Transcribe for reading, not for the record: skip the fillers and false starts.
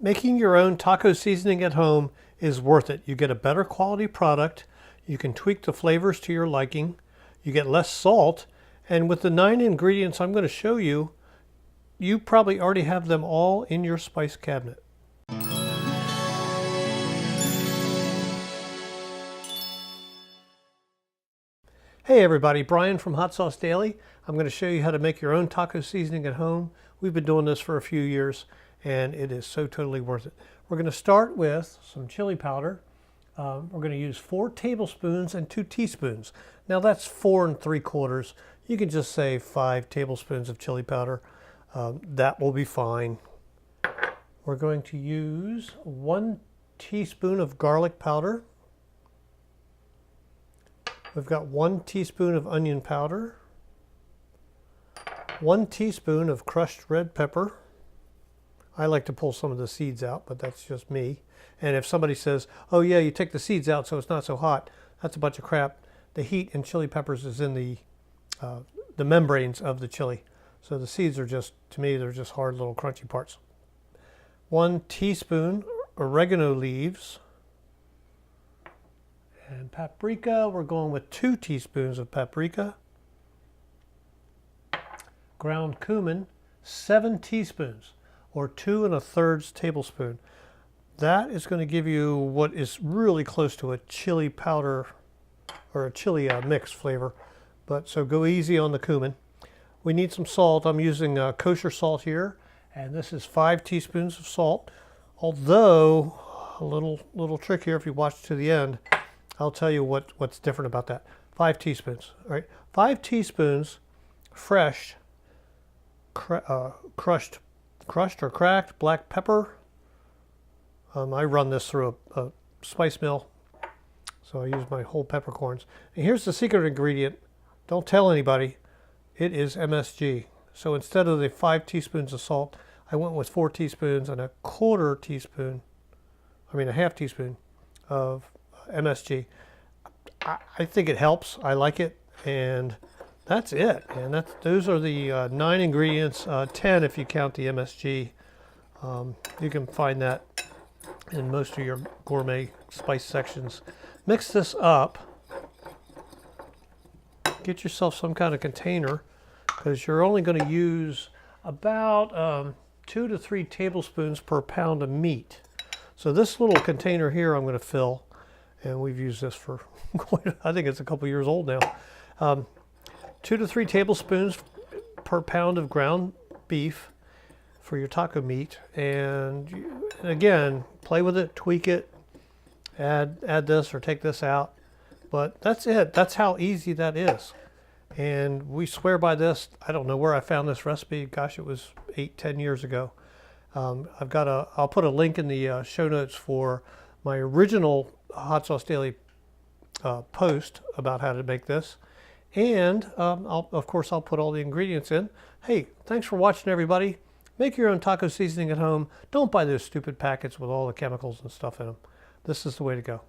Making your own taco seasoning at home is worth it. You get a better quality product, you can tweak the flavors to your liking, you get less salt, and with the 9 ingredients I'm going to show you, you probably already have them all in your spice cabinet. Hey everybody, Brian from Hot Sauce Daily. I'm going to show you how to make your own taco seasoning at home. We've been doing this for a few years and it is so totally worth it. We're going to start with some chili powder. We're going to use 4 tablespoons and 2 teaspoons. Now that's 4 3/4. You can just say 5 tablespoons of chili powder. That will be fine. We're going to use 1 teaspoon of garlic powder. We've got 1 teaspoon of onion powder, 1 teaspoon of crushed red pepper. I like to pull some of the seeds out, but that's just me. And if somebody says, oh yeah, you take the seeds out so it's not so hot, that's a bunch of crap. The heat in chili peppers is in the membranes of the chili. So the seeds are just, to me, they're just hard little crunchy parts. 1 teaspoon oregano leaves. And paprika, we're going with 2 teaspoons of paprika. Ground cumin, 7 teaspoons, or 2 1/3 tablespoon. That is going to give you what is really close to a chili powder or a chili mix flavor. But so go easy on the cumin. We need some salt. I'm using kosher salt here, and this is 5 teaspoons of salt. Although a little trick here, if you watch to the end, I'll tell you what's different about that. 5 teaspoons, all right? 5 teaspoons fresh, crushed or cracked black pepper. I run this through a spice mill, so I use my whole peppercorns. And here's the secret ingredient. Don't tell anybody. It is MSG. So instead of the 5 teaspoons of salt, I went with 4 teaspoons and a half teaspoon of MSG. I think it helps. I like it, and that's it. And those are the 9 ingredients, 10 if you count the MSG. You can find that in most of your gourmet spice sections. Mix this up. Get yourself some kind of container, because you're only going to use about 2 to 3 tablespoons per pound of meat. So this little container here I'm going to fill. And we've used this for I think it's a couple years old now. 2 to 3 tablespoons per pound of ground beef for your taco meat. And again, play with it, tweak it, add this or take this out. But that's it. That's how easy that is. And we swear by this. I don't know where I found this recipe. Gosh, it was 10 years ago. I'll put a link in the show notes for my original Hot Sauce Daily post about how to make this, and of course I'll put all the ingredients in. Hey, thanks for watching everybody. Make your own taco seasoning at home. Don't buy those stupid packets with all the chemicals and stuff in them. This is the way to go.